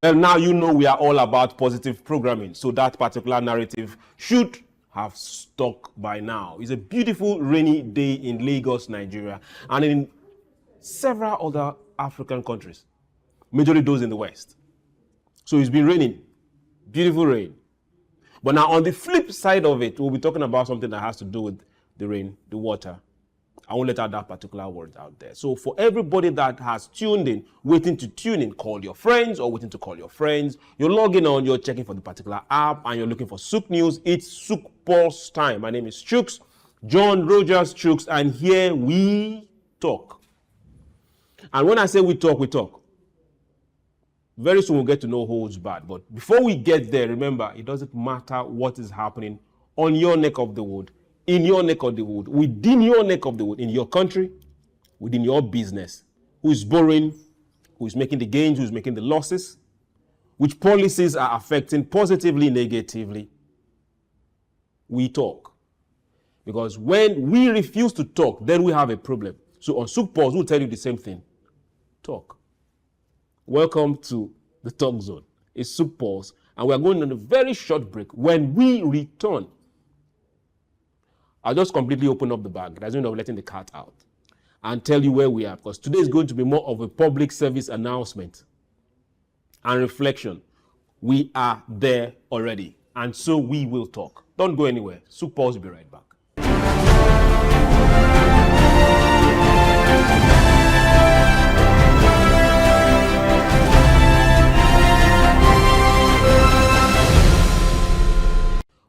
Well, now you know we are all about positive programming, so that particular narrative should have stuck by now. It's a beautiful rainy day in Lagos, Nigeria, and in several other African countries, majorly those in the West. So it's been raining, beautiful rain. But now on the flip side of it, we'll be talking about something that has to do with the rain, the water. I won't let out that particular word out there. So for everybody that has tuned in, waiting to tune in, call your friends or waiting to call your friends, you're logging on, you're checking for the particular app and you're looking for SOUQ News. It's SOUQ Pulse time. My name is Chuks, John Rogers Chuks, and here we talk. And when I say we talk, we talk. Very soon we'll get to know who's bad. But before we get there, remember, it doesn't matter what is happening on your neck of the wood, in your neck of the wood, within your neck of the wood, in your country, within your business. Who is borrowing, who is making the gains, who is making the losses, which policies are affecting positively, negatively. We talk. Because when we refuse to talk, then we have a problem. So on SOUQ Pulse, we'll tell you the same thing. Talk. Welcome to the Talk Zone. It's SOUQ Pulse, and we're going on a very short break. When we return, I'll just completely open up the bag. There's no need of letting the cat out and tell you where we are, because today is going to be more of a public service announcement and reflection. We are there already, and so we will talk. Don't go anywhere. SOUQ Pulse will be right back.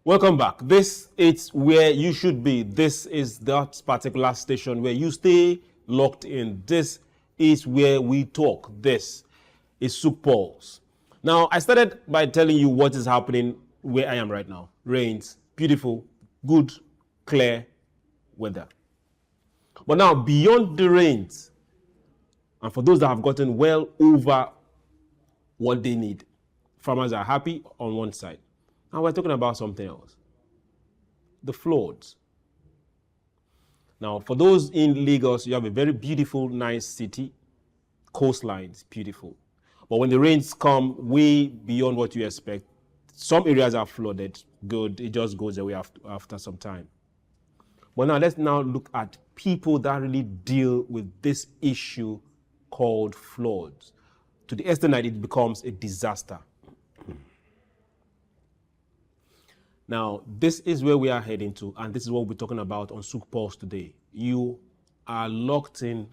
Welcome back. This is where you should be. This is that particular station where you stay locked in. This is where we talk. This is SOUQ Pulse. Now, I started by telling you what is happening where I am right now. Rains, beautiful, good, clear weather. But now, beyond the rains, and for those that have gotten well over what they need, farmers are happy on one side. And we're talking about something else. The floods. Now, for those in Lagos, you have a very beautiful, nice city. Coastlines, beautiful. But when the rains come way beyond what you expect, some areas are flooded. Good, it just goes away after some time. But now, let's now look at people that really deal with this issue called floods, to the extent that it becomes a disaster. Now, this is where we are heading to, and this is what we'll be talking about on SOUQ Pulse today. You are locked in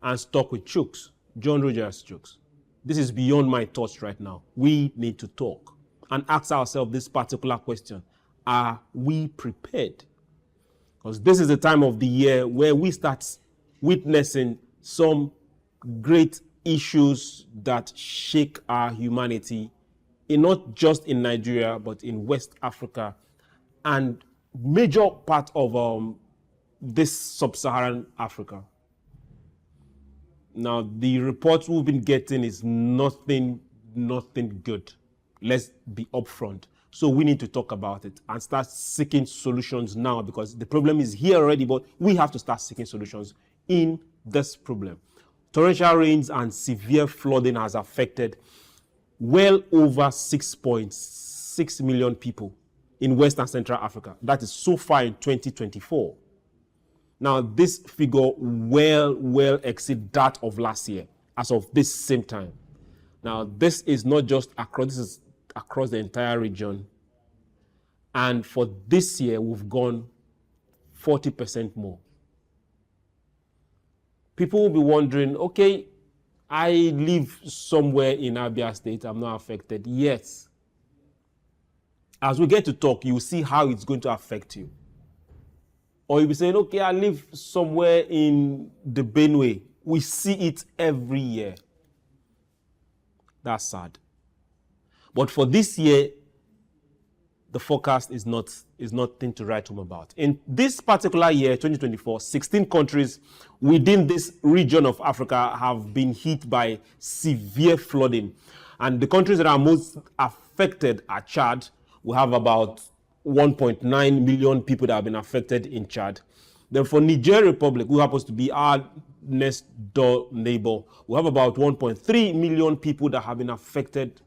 and stuck with Chuks, John Rogers Chuks. This is beyond my thoughts right now. We need to talk and ask ourselves this particular question. Are we prepared? Because this is the time of the year where we start witnessing some great issues that shake our humanity, not just in Nigeria, but in West Africa and major part of this sub-Saharan Africa. Now, the reports we've been getting is nothing good. Let's be upfront. So we need to talk about it and start seeking solutions now, because the problem is here already, but we have to start seeking solutions in this problem. Torrential rains and severe flooding has affected well over 6.6 million people in West and Central Africa. That is so far in 2024. Now, this figure well exceeds that of last year as of this same time. Now, this is not just across, this is across the entire region. And for this year, we've gone 40% more. People will be wondering, okay, I live somewhere in Abia State, I'm not affected. Yes. As we get to talk, you'll see how it's going to affect you. Or you'll be saying, okay, I live somewhere in the Benue. We see it every year. That's sad. But for this year, the forecast is nothing to write home about. In this particular year, 2024, 16 countries within this region of Africa have been hit by severe flooding. And the countries that are most affected are Chad. We have about 1.9 million people that have been affected in Chad. Then for Niger Republic, who happens to be our next door neighbor, we have about 1.3 million people that have been affected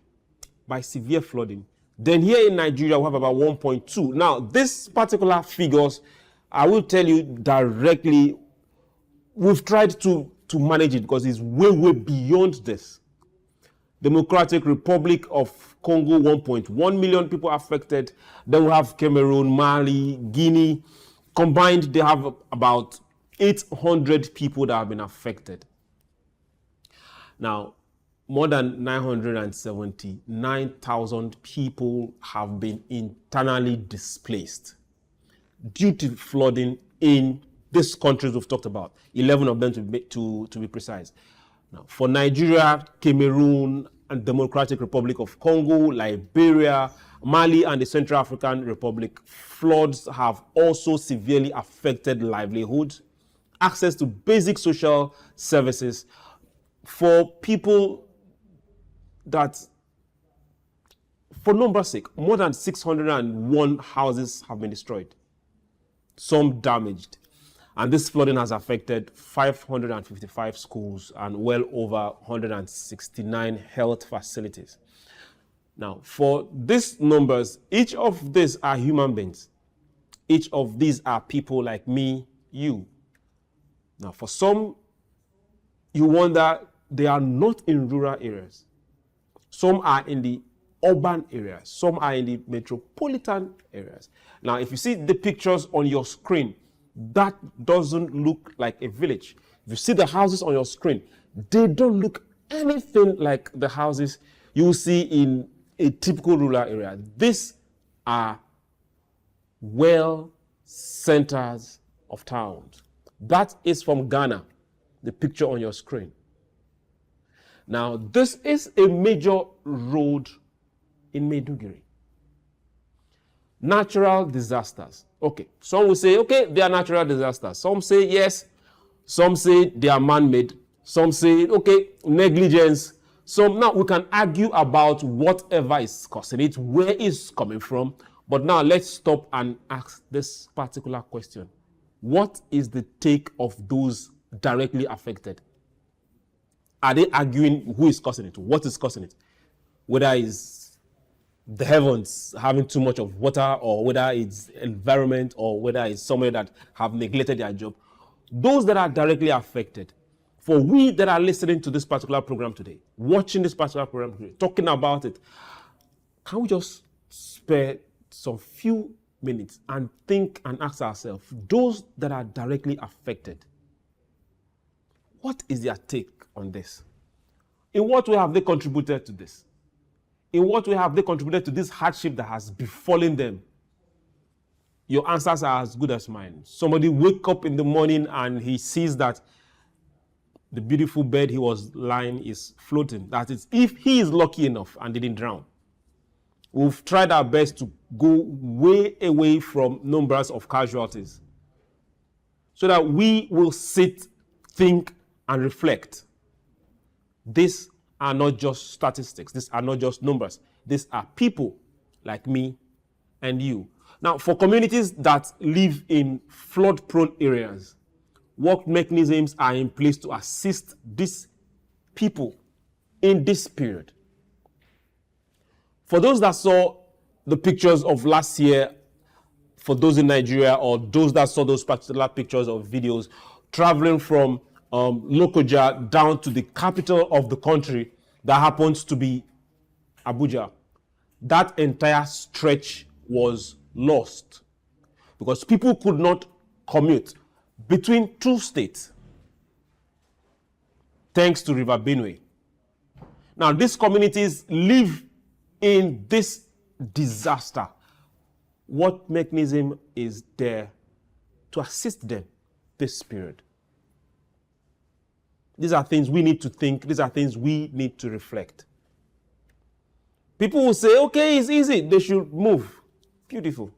by severe flooding. Then here in Nigeria, we have about 1.2. Now, these particular figures, I will tell you directly, we've tried to manage it because it's way, way beyond this. Democratic Republic of Congo, 1.1 million people affected. Then we have Cameroon, Mali, Guinea. Combined, they have about 800 people that have been affected. Now, more than 979,000 people have been internally displaced due to flooding in these countries we've talked about, 11 of them to be precise. Now, for Nigeria, Cameroon, and Democratic Republic of Congo, Liberia, Mali, and the Central African Republic, floods have also severely affected livelihoods, access to basic social services for people that, for numbers' sake, more than 601 houses have been destroyed, some damaged. And this flooding has affected 555 schools and well over 169 health facilities. Now, for these numbers, each of these are human beings. Each of these are people like me, you. Now, for some, you wonder, they are not in rural areas. Some are in the urban areas. Some are in the metropolitan areas. Now, if you see the pictures on your screen, that doesn't look like a village. If you see the houses on your screen, they don't look anything like the houses you see in a typical rural area. These are well centers of towns. That is from Ghana, the picture on your screen. Now, this is a major road in Maiduguri. Natural disasters. Okay, some will say, okay, they are natural disasters. Some say yes. Some say they are man-made. Some say, okay, negligence. Now we can argue about whatever is causing it, where it's coming from. But now let's stop and ask this particular question. What is the take of those directly affected? Are they arguing who is causing it? What is causing it? Whether it's the heavens having too much of water, or whether it's environment, or whether it's somewhere that have neglected their job. Those that are directly affected, for we that are listening to this particular program today, watching this particular program today, talking about it, can we just spare some few minutes and think and ask ourselves, those that are directly affected, what is their take on this? In what way have they contributed to this? In what way have they contributed to this hardship that has befallen them? Your answers are as good as mine. Somebody wake up in the morning and he sees that the beautiful bed he was lying is floating. That is, if he is lucky enough and didn't drown. We've tried our best to go way away from numbers of casualties so that we will sit, think, and reflect. These are not just statistics. These are not just numbers. These are people like me and you. Now, for communities that live in flood-prone areas, what mechanisms are in place to assist these people in this period? For those that saw the pictures of last year, for those in Nigeria, or those that saw those particular pictures or videos, traveling from Lokoja down to the capital of the country, that happens to be Abuja, that entire stretch was lost because people could not commute between two states thanks to River Benue. Now, these communities live in this disaster. What mechanism is there to assist them this period? These are things we need to think. These are things we need to reflect. People will say, okay, it's easy. They should move. Beautiful.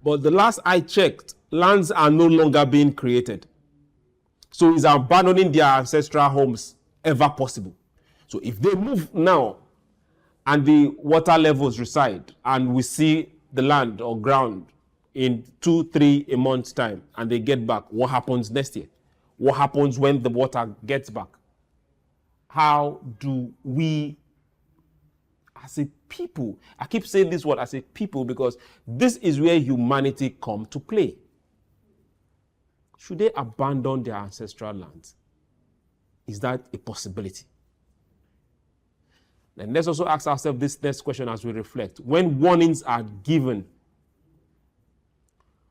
But the last I checked, lands are no longer being created. So is abandoning their ancestral homes ever possible? So if they move now and the water levels reside and we see the land or ground in 2-3 a month's time and they get back, what happens next year? What happens when the water gets back? How do we as a people. I keep saying this word as a people because this is where humanity come to play. Should they abandon their ancestral lands? Is that a possibility? Then let's also ask ourselves this next question as we reflect. When warnings are given,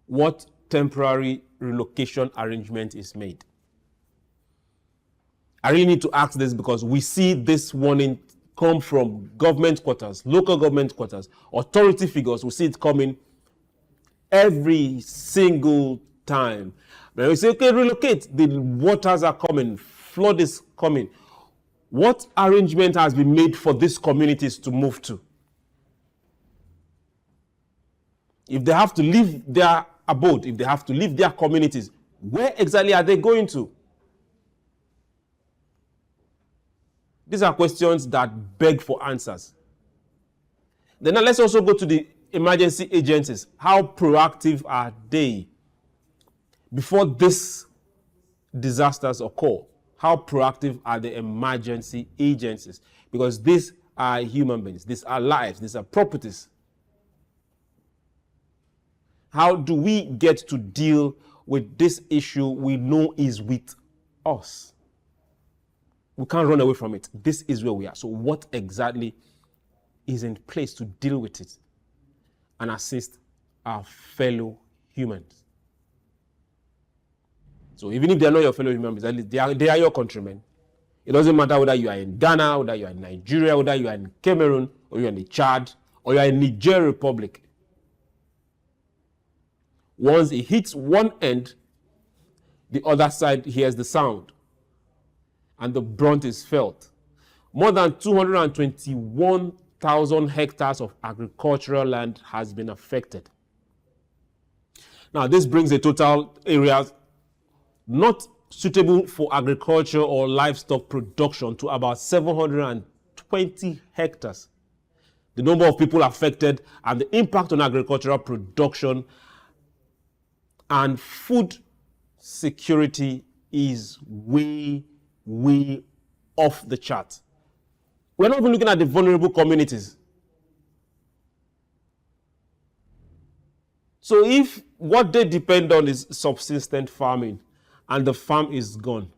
what temporary relocation arrangement is made? I really need to ask this because we see this warning come from government quarters, local government quarters, authority figures. We see it coming every single time. When we say, okay, relocate, the waters are coming, flood is coming. What arrangement has been made for these communities to move to? If they have to leave their abode, if they have to leave their communities, where exactly are they going to? These are questions that beg for answers. Then now let's also go to the emergency agencies. How proactive are they before these disasters occur? How proactive are the emergency agencies? Because these are human beings, these are lives, these are properties. How do we get to deal with this issue we know is with us? We can't run away from it. This is where we are. So what exactly is in place to deal with it and assist our fellow humans? So even if they are not your fellow human beings, at least they are your countrymen. It doesn't matter whether you are in Ghana, whether you are in Nigeria, whether you are in Cameroon, or you are in Chad, or you are in Niger Republic. Once it hits one end, the other side hears the sound, and the brunt is felt. More than 221,000 hectares of agricultural land has been affected. Now, this brings the total areas not suitable for agriculture or livestock production to about 720 hectares. The number of people affected and the impact on agricultural production and food security is way off the chart. We're not even looking at the vulnerable communities. So if what they depend on is subsistence farming and the farm is gone,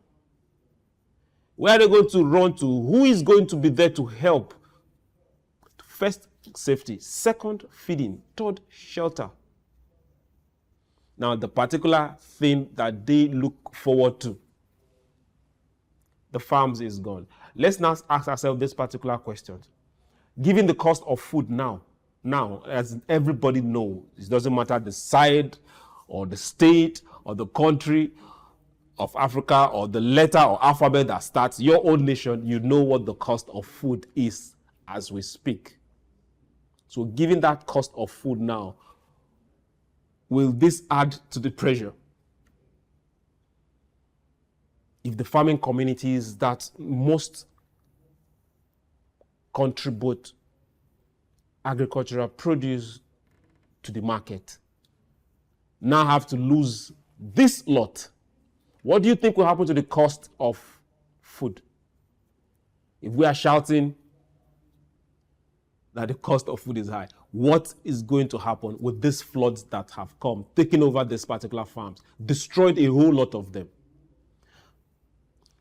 where are they going to run to? Who is going to be there to help? First, safety. Second, feeding. Third, shelter. Now, the particular thing that they look forward to, the farms is gone. Let's now ask ourselves this particular question. Given the cost of food now, as everybody knows, it doesn't matter the side or the state or the country of Africa or the letter or alphabet that starts your own nation, you know what the cost of food is as we speak. So given that cost of food now, will this add to the pressure? If the farming communities that most contribute agricultural produce to the market now have to lose this lot, what do you think will happen to the cost of food? If we are shouting that the cost of food is high, what is going to happen with these floods that have come, taking over these particular farms, destroyed a whole lot of them?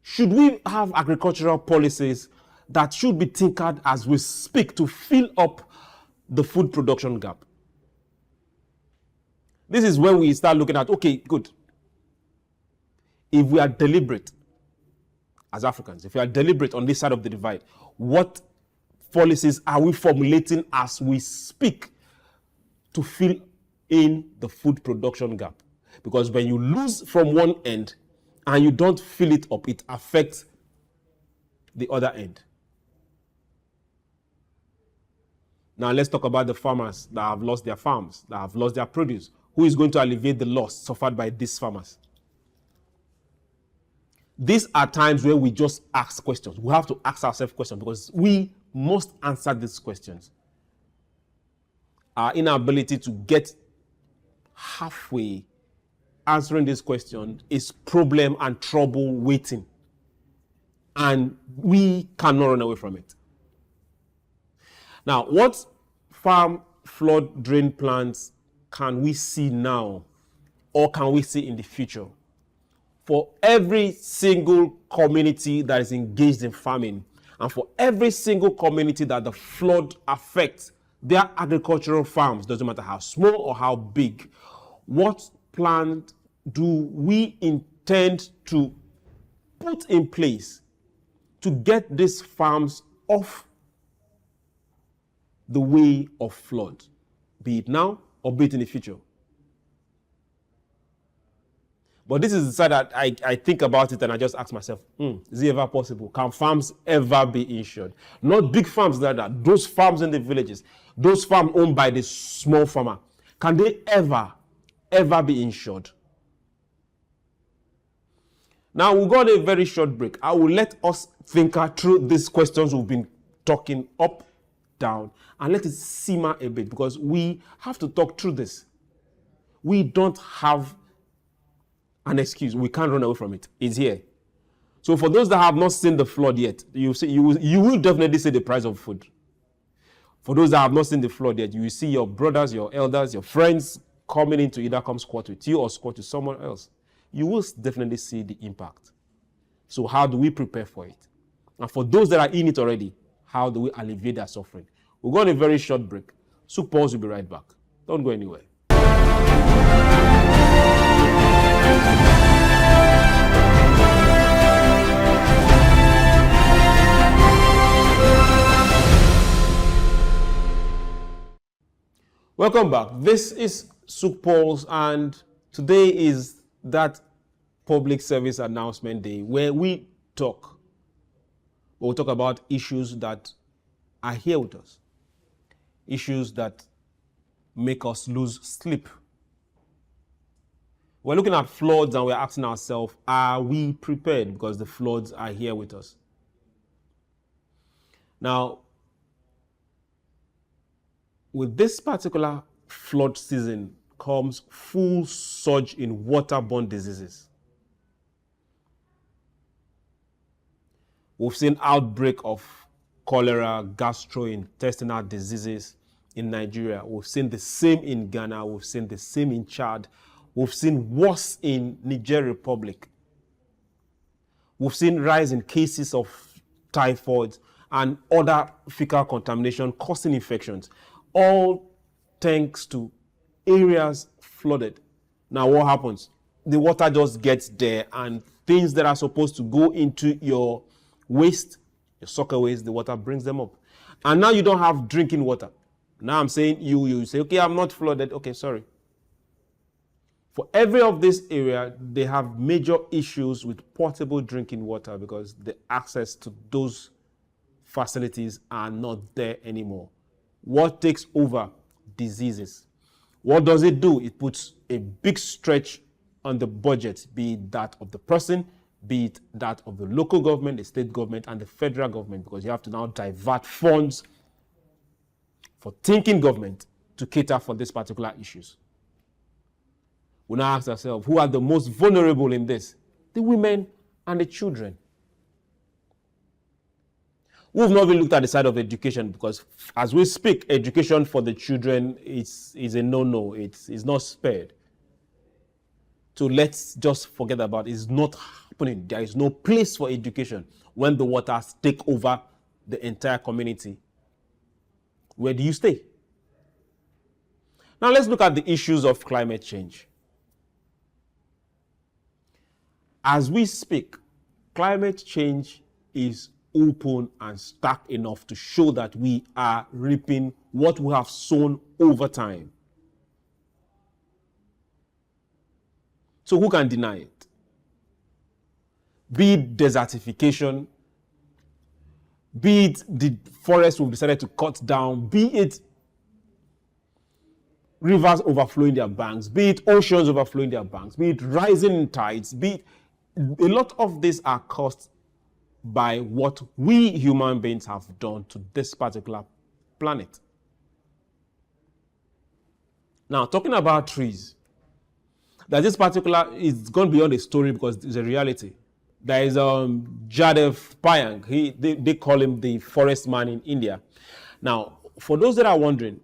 Should we have agricultural policies that should be tinkered as we speak to fill up the food production gap? This is where we start looking at, okay, good. If we are deliberate as Africans, if we are deliberate on this side of the divide, what policies are we formulating as we speak to fill in the food production gap? Because when you lose from one end and you don't fill it up, it affects the other end. Now let's talk about the farmers that have lost their farms, that have lost their produce. Who is going to alleviate the loss suffered by these farmers? These are times where we just ask questions. We have to ask ourselves questions because we must answer these questions. Our inability to get halfway answering this question is problem and trouble waiting. And we cannot run away from it. Now, what farm flood drain plans can we see now, or can we see in the future? For every single community that is engaged in farming, and for every single community that the flood affects their agricultural farms, doesn't matter how small or how big, what plan do we intend to put in place to get these farms off the way of flood, be it now or be it in the future? But this is the side that I think about it and I just ask myself, is it ever possible? Can farms ever be insured? Not big farms like that. Those farms in the villages, those farms owned by the small farmer, can they ever be insured? Now, we'll go on a very short break. I will let us think through these questions we've been talking up, down, and let it simmer a bit, because we have to talk through this. We don't have an excuse. We can't run away from it. It's here. So for those that have not seen the flood yet, you will definitely see the price of food. For those that have not seen the flood yet, you will see your brothers, your elders, your friends coming in to either come squat with you or squat with someone else. You will definitely see the impact. So how do we prepare for it? And for those that are in it already, how do we alleviate their suffering? We'll go on a very short break. SOUQ Pulse will be right back. Don't go anywhere. Welcome back. This is SOUQ Pulse, and today is that public service announcement day where we'll talk about issues that are here with us, issues that make us lose sleep. We're looking at floods and we're asking ourselves, are we prepared? Because the floods are here with us. Now, with this particular flood season comes full surge in waterborne diseases. We've seen outbreak of cholera, gastrointestinal diseases in Nigeria. We've seen the same in Ghana. We've seen the same in Chad. We've seen worse in Niger Republic. We've seen rise in cases of typhoid and other fecal contamination causing infections, all thanks to areas flooded. Now what happens? The water just gets there, and things that are supposed to go into your waste, your soccer waste, the water brings them up. And now you don't have drinking water. Now I'm saying you say, okay, I'm not flooded. Okay, sorry. For every of this area, they have major issues with portable drinking water because the access to those facilities are not there anymore. What takes over? Diseases. What does it do? It puts a big stretch on the budget, be it that of the person, be it that of the local government, the state government, and the federal government, because you have to now divert funds for thinking government to cater for these particular issues. We now ask ourselves, who are the most vulnerable in this? The women and the children. We've not even looked at the side of education, because as we speak, education for the children is a no-no. It's not spared. So let's just forget about it. It's not happening. There is no place for education when the waters take over the entire community. Where do you stay? Now let's look at the issues of climate change. As we speak, climate change is open and stark enough to show that we are reaping what we have sown over time. So who can deny it? Be it desertification, be it the forest we've decided to cut down, be it rivers overflowing their banks, be it oceans overflowing their banks, be it rising tides, be it a lot of these are caused by what we human beings have done to this particular planet. Now, talking about trees, that this particular is gone beyond a story because it's a reality. There is Jadev Payang. They call him the forest man in India. Now, for those that are wondering,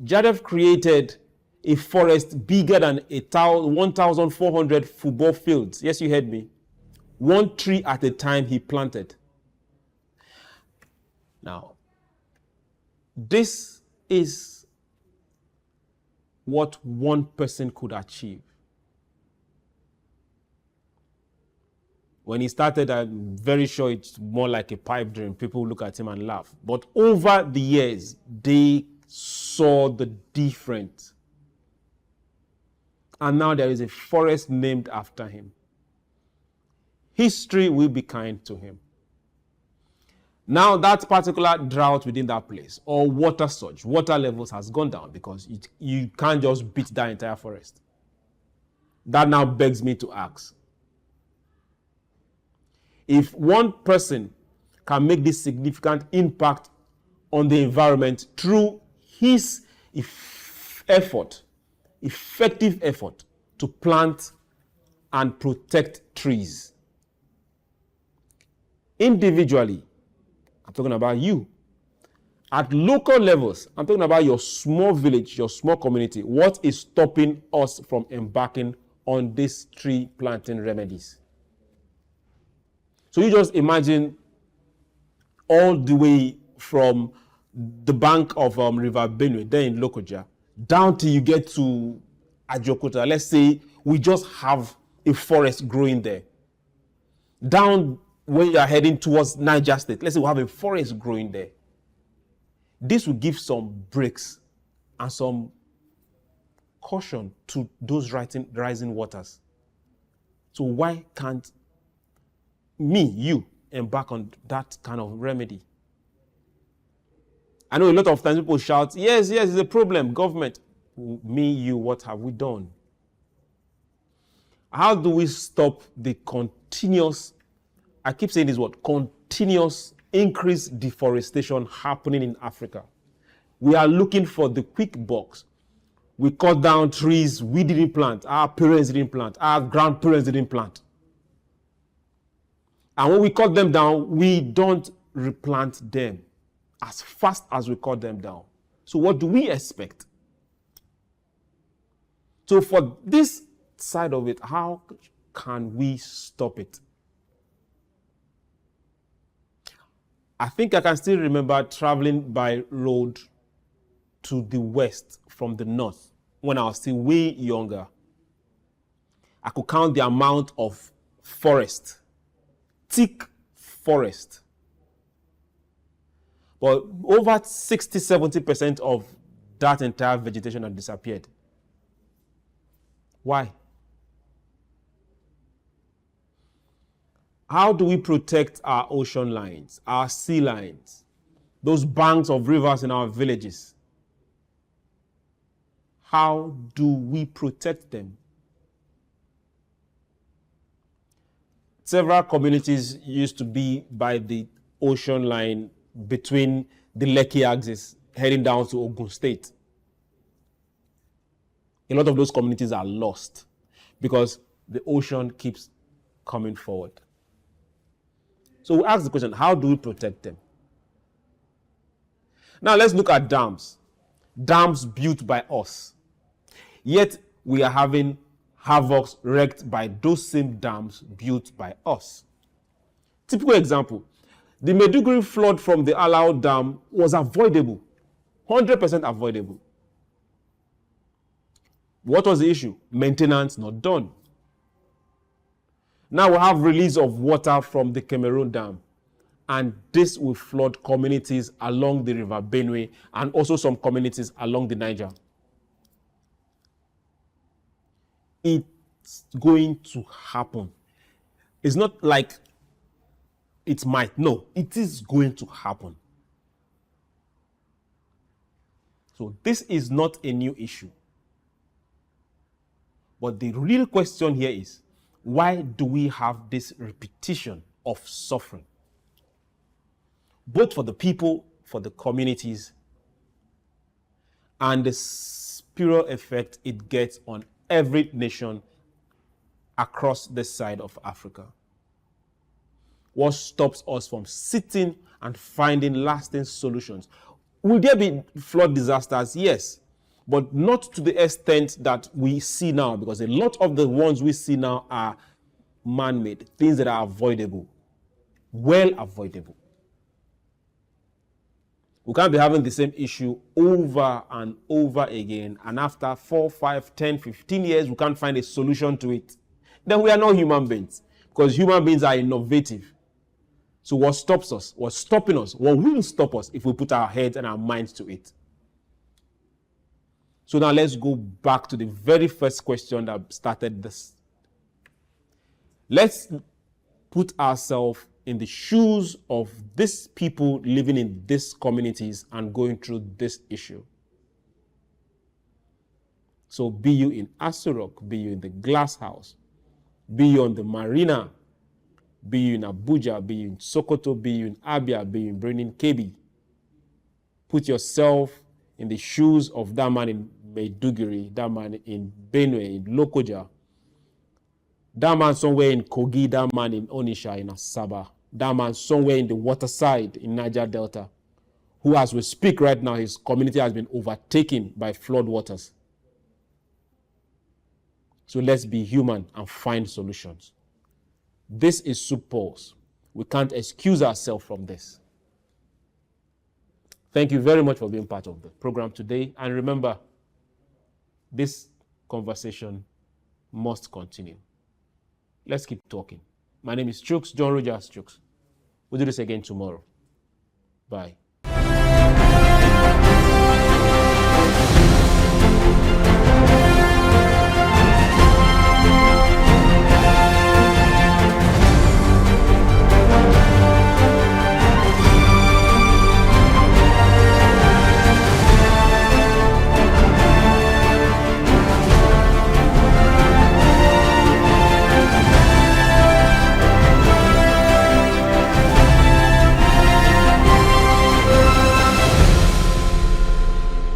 Jadef created a forest bigger than 1,400 football fields. Yes, you heard me. One tree at a time he planted. Now, this is what one person could achieve. When he started, I'm very sure it's more like a pipe dream. People look at him and laugh. But over the years, they saw the difference. And now there is a forest named after him. History will be kind to him. Now that particular drought within that place, or water surge, water levels has gone down because you can't just beat that entire forest. That now begs me to ask, if one person can make this significant impact on the environment through his effective effort to plant and protect trees, individually, I'm talking about you. At local levels, I'm talking about your small village, your small community. What is stopping us from embarking on these tree planting remedies? So you just imagine all the way from the bank of River Benue, there in Lokoja, down till you get to Ajokota. Let's say we just have a forest growing there. Down when you are heading towards Niger State, let's say we have a forest growing there. This will give some breaks and some caution to those rising waters. So why can't you embark on that kind of remedy? I know a lot of times people shout, yes, it's a problem, government. You, what have we done? How do we stop the continuous, I keep saying this word, continuous increased deforestation happening in Africa? We are looking for the quick bucks. We cut down trees we didn't plant, our parents didn't plant, our grandparents didn't plant. And when we cut them down, we don't replant them as fast as we cut them down. So what do we expect? So for this side of it, how can we stop it? I think I can still remember traveling by road to the west from the north when I was still way younger. I could count the amount of forest, thick forest. But over 60-70% of that entire vegetation had disappeared. Why? How do we protect our ocean lines, our sea lines, those banks of rivers in our villages? How do we protect them? Several communities used to be by the ocean line between the Lekki axis heading down to Ogun State. A lot of those communities are lost because the ocean keeps coming forward. So we ask the question, how do we protect them? Now let's look at dams. Dams built by us. Yet we are having havoc wreaked by those same dams built by us. Typical example, the Maiduguri flood from the Alao Dam was avoidable, 100% avoidable. What was the issue? Maintenance not done. Now we have release of water from the Cameroon Dam, and this will flood communities along the River Benue and also some communities along the Niger. It's going to happen. It's not like it might. No, it is going to happen. So this is not a new issue. But the real question here is, why do we have this repetition of suffering? Both for the people, for the communities, and the spiritual effect it gets on every nation across this side of Africa. What stops us from sitting and finding lasting solutions? Will there be flood disasters? Yes, but not to the extent that we see now, because a lot of the ones we see now are man-made, things that are avoidable, well avoidable. We can't be having the same issue over and over again, and after 4, 5, 10, 15 years, we can't find a solution to it. Then we are not human beings, because human beings are innovative. So what stops us, what's stopping us, what will stop us if we put our heads and our minds to it? So now let's go back to the very first question that started this. Let's put ourselves in the shoes of these people living in these communities and going through this issue. So be you in SOUQ, be you in the glass house, be you on the marina, be you in Abuja, be you in Sokoto, be you in Abia, be you in Birnin Kebbi. Put yourself in the shoes of that man in Maiduguri, that man in Benue, in Lokoja, that man somewhere in Kogi, that man in Onisha, in Asaba, that man somewhere in the waterside in Niger Delta, who as we speak right now, his community has been overtaken by flood waters. So let's be human and find solutions. This is SOUQ PULSE. We can't excuse ourselves from this. Thank you very much for being part of the program today. And remember, this conversation must continue. Let's keep talking. My name is Chuks, John Rogers Chuks. We'll do this again tomorrow. Bye.